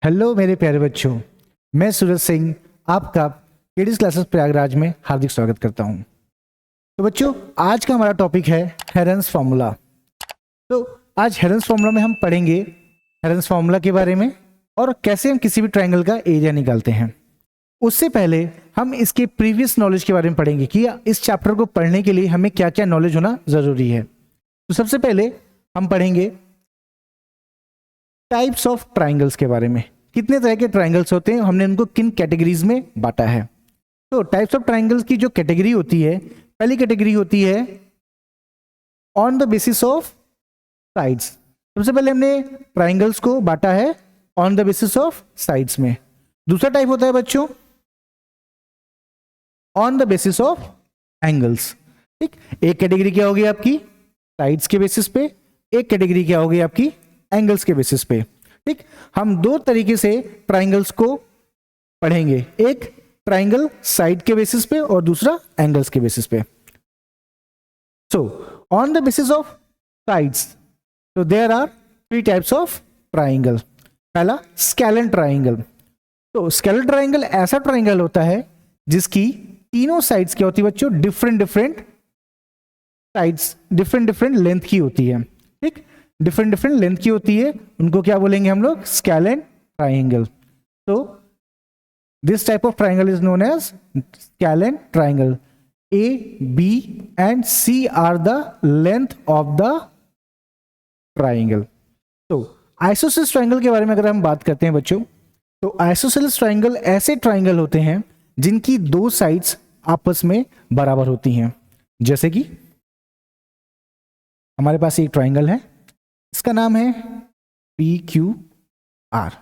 Hello मेरे प्यारे बच्चों, मैं सूरज सिंह आपका किड्स क्लासेस प्रयागराज में हार्दिक स्वागत करता हूं। तो बच्चों, आज का हमारा टॉपिक है हेरेंस फार्मूला। तो आज हेरेंस फार्मूला में हम पढ़ेंगे हेरेंस फार्मूला के बारे में और कैसे हम किसी भी ट्रायंगल का एरिया निकालते हैं। उससे पहले हम इसके प्रीवियस नॉलेज के बारे में पढ़ेंगे कि इस चैप्टर को पढ़ने के लिए हमें क्या क्या नॉलेज होना जरूरी है। तो सबसे पहले हम पढ़ेंगे टाइप्स ऑफ ट्रायंगल्स के बारे में। कितने तरह के ट्रायंगल्स होते हैं, हमने उनको किन कैटेगरीज में बांटा है। तो टाइप्स ऑफ ट्रायंगल्स की जो कैटेगरी होती है, पहली कैटेगरी होती है on the basis of sides. सबसे पहले हमने ट्रायंगल्स को बांटा है on the basis of sides में। दूसरा टाइप होता है बच्चों on the basis of angles. ठीक, एक कैटेगरी क्या होगी आपकी साइड्स के बेसिस पे, एक कैटेगरी क्या होगी आपकी एंगल्स के बेसिस पे। ठीक, हम दो तरीके से ट्रायंगल्स को पढ़ेंगे, एक ट्रायंगल साइड के बेसिस पे और दूसरा एंगल्स के बेसिस पे। So on the basis of sides, तो there are three types of triangle. पहला स्केलन ट्रायंगल। तो स्केलन ट्रायंगल ऐसा ट्रायंगल होता है जिसकी तीनों साइड्स क्या होती है बच्चों, different different sides, different different length की होती है। ठीक, डिफरेंट डिफरेंट लेंथ की होती है, उनको क्या बोलेंगे हम लोग, स्केलन ट्रायंगल। तो this type of triangle is known as scalene triangle. A, B and C are the length of the triangle. तो आइसोसेलेस ट्रायंगल के बारे में अगर हम बात करते हैं बच्चों, तो आइसोसेलेस ट्रायंगल ऐसे ट्रायंगल होते हैं जिनकी दो साइड्स आपस में बराबर होती हैं। जैसे कि हमारे पास एक ट्रायंगल है, इसका नाम है पी क्यू आर।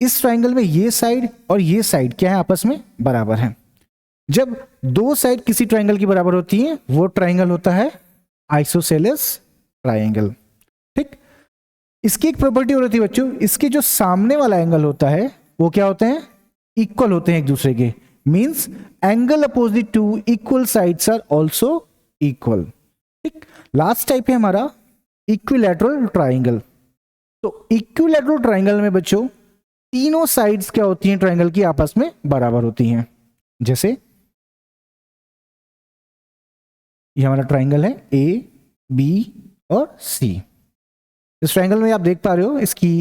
इस ट्रायंगल में ये साइड और ये साइड क्या है, आपस में बराबर है। जब दो साइड किसी ट्रायंगल की बराबर होती हैं, वो ट्रायंगल होता है आइसोसेलेस ट्रायंगल। ठीक, इसकी एक प्रॉपर्टी हो रही थी बच्चों, इसके जो सामने वाला एंगल होता है वो क्या होते हैं, इक्वल होते हैं एक दूसरे के। Means angle opposite to equal sides are also equal. ठीक, लास्ट टाइप है हमारा इक्विलैटरल ट्रायंगल। तो इक्विलैटरल ट्रायंगल में बच्चों तीनों साइड्स क्या होती हैं ट्रायंगल की, आपस में बराबर होती हैं। जैसे ये हमारा ट्रायंगल है ए, बी और सी। इस ट्रायंगल में आप देख पा रहे हो इसकी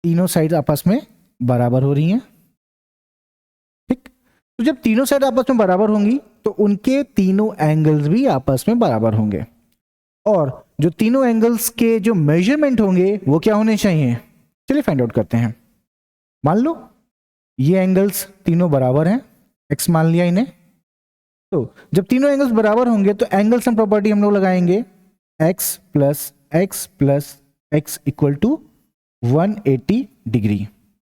तीनों साइड आपस में बराबर हो रही हैं। ठीक, तो जब तीनों साइड आपस में बराबर होंगी तो उनके तीनों एंगल्स भी आपस में बराबर होंगे, और जो तीनों एंगल्स के जो मेजरमेंट होंगे वो क्या होने चाहिए, चलिए फाइंड आउट करते हैं। मान लो ये एंगल्स तीनों बराबर हैं, एक्स मान लिया इन्हें। तो जब तीनों एंगल्स बराबर होंगे तो एंगल सम प्रॉपर्टी हम लोग लगाएंगे, x plus x plus x equal to 180 degree.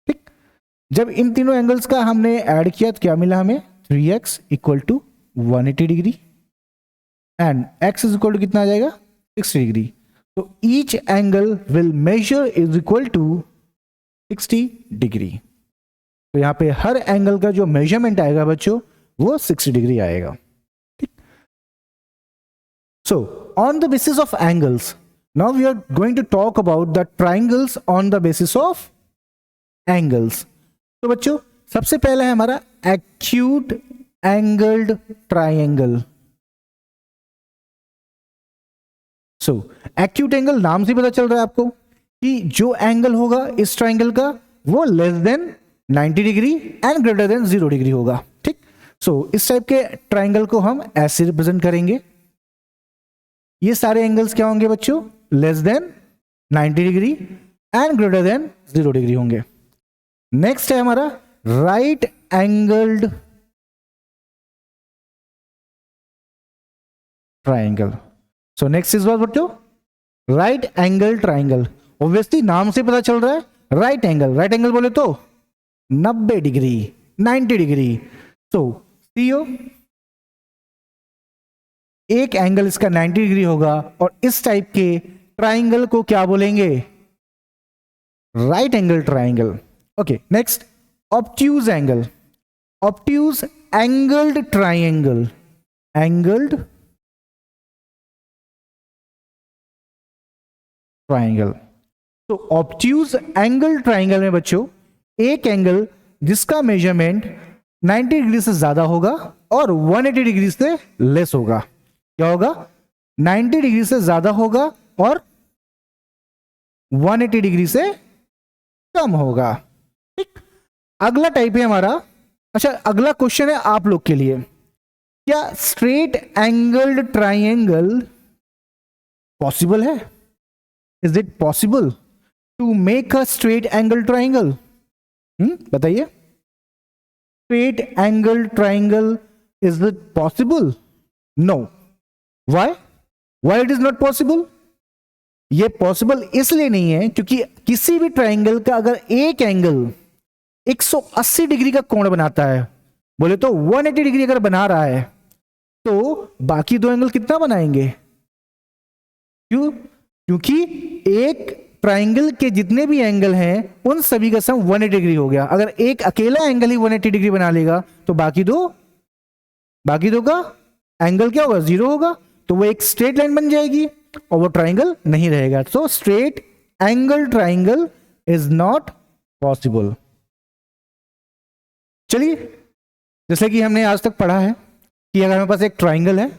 ठीक, जब इन तीनों एंगल्स का हमने ऐड किया तो क्या मिला हमें, 3x equal to 180 degree and x is equal to कितना आ जाएगा, 60 डिग्री। तो each angle will measure is equal to 60 degree. तो यहां पे हर एंगल का जो मेजरमेंट आएगा बच्चों वो 60 डिग्री आएगा। ठीक, so on the basis of angles, now we are going to talk about the triangles on the basis of angles. तो बच्चों सबसे पहला है हमारा acute angled triangle. So acute angle नाम से पता चल रहा है आपको कि जो एंगल होगा इस ट्रायंगल का वो less than 90 degree and greater than 0 degree होगा। ठीक, सो इस टाइप के ट्रायंगल को हम ऐसे रिप्रेजेंट करेंगे। ये सारे एंगल्स क्या होंगे बच्चों, less than 90 degree and greater than 0 degree होंगे। नेक्स्ट है हमारा right angled triangle. So next is what बच्चों, राइट एंगल ट्रायंगल। ऑब्वियसली नाम से पता चल रहा है राइट एंगल, राइट एंगल बोले तो 90 डिग्री, 90 डिग्री। सो सीओ एक एंगल इसका 90 डिग्री होगा और इस टाइप के ट्रायंगल को क्या बोलेंगे, right angle triangle. Okay, next obtuse angle. Obtuse angled triangle, angled triangle. तो ऑब्ट्यूज एंगल ट्रायंगल में बच्चों एक एंगल जिसका मेजरमेंट 90 डिग्री से ज्यादा होगा और 180 डिग्री से लेस होगा। क्या होगा? 90 डिग्री से ज्यादा होगा और 180 डिग्री से कम होगा। ठीक, अगला टाइप है हमारा, अच्छा अगला क्वेश्चन है आप लोग के लिए, क्या स्ट्रेट एंगल्ड ट्राइंगल पॉसिबल है? Is it possible to make a straight angle triangle? बताइए, straight angle triangle is it possible? No. Why? Why it is not possible? ये पॉसिबल इसलिए नहीं है क्योंकि किसी भी ट्राइंगल का अगर एक एंगल 180 डिग्री का कोण बनाता है, बोले तो 180 डिग्री अगर बना रहा है, तो बाकी दो एंगल कितना बनाएंगे? क्यों? क्योंकि एक ट्राइंगल के जितने भी एंगल हैं उन सभी का सम 180 डिग्री हो गया। अगर एक अकेला एंगल ही 180 डिग्री बना लेगा तो बाकी दो का एंगल क्या होगा? 0 होगा। तो वो एक स्ट्रेट लाइन बन जाएगी और वो ट्राइंगल नहीं रहेगा। So straight angle triangle is not possible. चलिए, जैसे कि हमने आज तक पढ़ा है कि अगर हमारे पास एक ट्राइंगल है,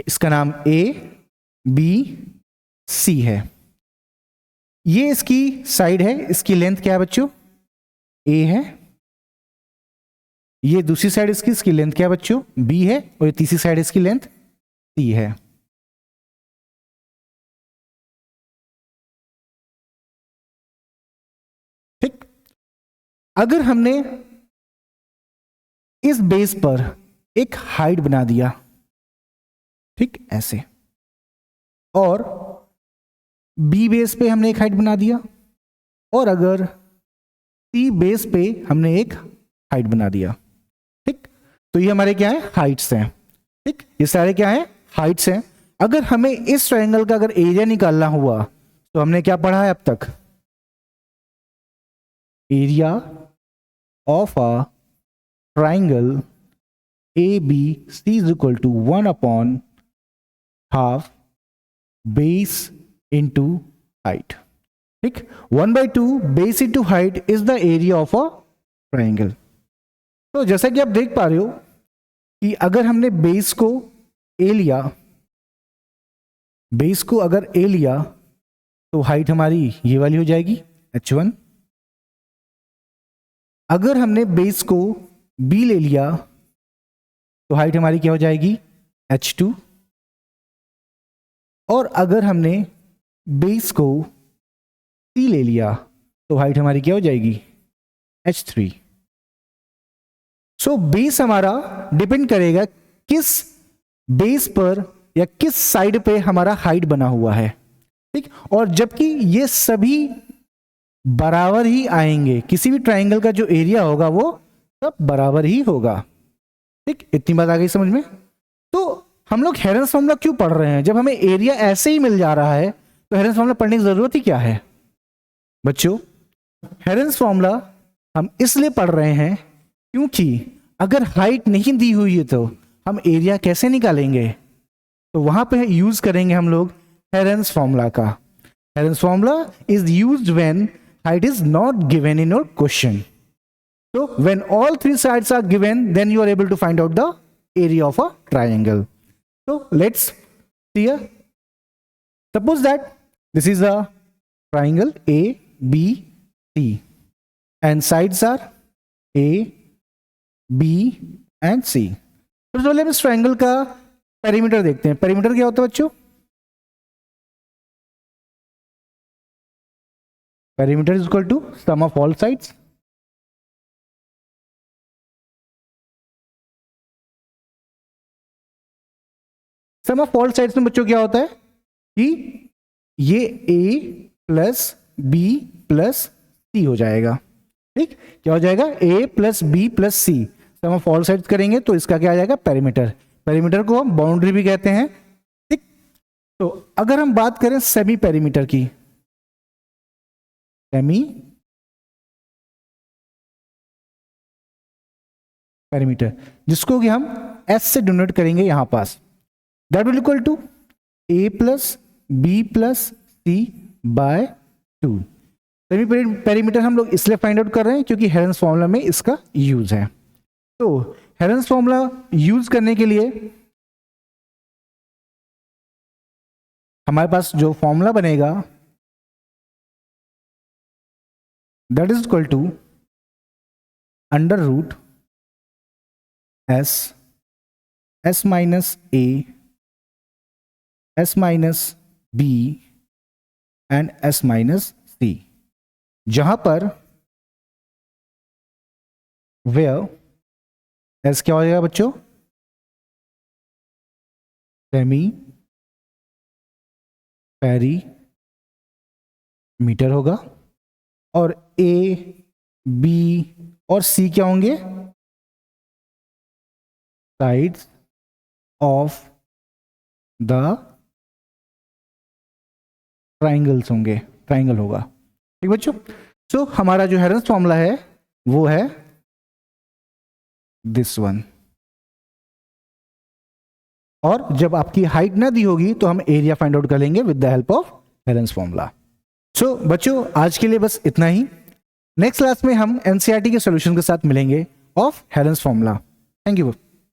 इसका नाम ए बी सी है, ये इसकी साइड है, इसकी लेंथ क्या है बच्चों? ए है। ये दूसरी साइड इसकी लेंथ क्या है बच्चों? बी है। और ये तीसरी साइड इसकी लेंथ सी है। ठीक, अगर हमने इस बेस पर एक हाइट बना दिया, ठीक ऐसे, और बी बेस पे हमने एक हाइट बना दिया, और अगर सी बेस पे हमने एक हाइट बना दिया, ठीक, तो ये हमारे क्या है? हाइट्स हैं। ठीक, ये सारे क्या है? हाइट्स हैं। अगर हमें इस ट्रायंगल का अगर एरिया निकालना हुआ तो हमने क्या पढ़ा है अब तक? Area of a triangle A B C is equal to 1/2 base into height. ठीक, 1/2 base into height is the area of a triangle. तो जैसा कि आप देख पा रहे हो कि अगर हमने बेस को ए लिया, बेस को अगर ए लिया तो हाइट हमारी ये वाली हो जाएगी h1। अगर हमने बेस को बी ले लिया तो हाइट हमारी क्या हो जाएगी? h2। और अगर हमने बेस को सी ले लिया तो हाइट हमारी क्या हो जाएगी? h3। सो बेस हमारा डिपेंड करेगा किस बेस पर या किस साइड पे हमारा हाइट बना हुआ है। ठीक, और जबकि ये सभी बराबर ही आएंगे, किसी भी ट्राइंगल का जो एरिया होगा वो सब बराबर ही होगा। ठीक, इतनी बात आ गई समझ में? तो हम लोग हेरेंस फॉर्मूला क्यों पढ़ रहे हैं? जब हमें एरिया ऐसे ही मिल जा रहा है तो हेरेंस फॉर्मूला पढ़ने की जरूरत ही क्या है बच्चों? हेरेंस फॉर्मूला हम इसलिए पढ़ रहे हैं क्योंकि अगर हाइट नहीं दी हुई है तो हम एरिया कैसे निकालेंगे? तो वहां पे यूज करेंगे हम लोग हेरेंस फॉर्मूला का। हेरेंस formula is used when height is not given in your question. So when all three sides are given, then you are able to find out the area of a triangle. So let's see here. Suppose that this is a triangle A, B, C, and sides are A, B, and C. तो पहले हम इस triangle का perimeter देखते हैं। Perimeter क्या होता है बच्चों? Perimeter is equal to sum of all sides. Sum of all sides में बच्चों क्या होता है कि ये A plus B plus C हो जाएगा। ठीक, क्या हो जाएगा? A plus B plus C। Sum of all sides करेंगे तो इसका क्या आ जाएगा? पेरीमीटर। पेरीमीटर को हम बाउंड्री भी कहते हैं। ठीक, तो अगर हम बात करें सेमी पेरीमीटर की, सेमी पेरीमीटर जिसको कि हम S से डिनोट करेंगे यहां पास, that will equal to A plus B plus C by 2। Semi perimeter हम लोग इसलिए फाइंड आउट कर रहे हैं क्योंकि हेरेंस फॉर्मूला में इसका यूज है। तो हेरेंस फॉर्मूला यूज करने के लिए हमारे पास जो फॉर्मूला बनेगा that is equal to under root S minus A S minus B and S minus C, जहां पर वेयर एस क्या हो जाएगा बच्चों, सेमी पेरीमीटर होगा, और ए बी और सी क्या होंगे, साइड्स ऑफ द ट्राइंगल्स होंगे, ट्राइंगल होगा। ठीक बच्चों, सो हमारा जो हेरेंस फॉर्मूला है वो है दिस वन। और जब आपकी हाइट ना दी होगी तो हम एरिया फाइंड आउट कर लेंगे with the help of Heron's formula. सो बच्चों आज के लिए बस इतना ही। नेक्स्ट क्लास में हम एनसीईआरटी के सॉल्यूशन के साथ मिलेंगे of Heron's formula. Thank you.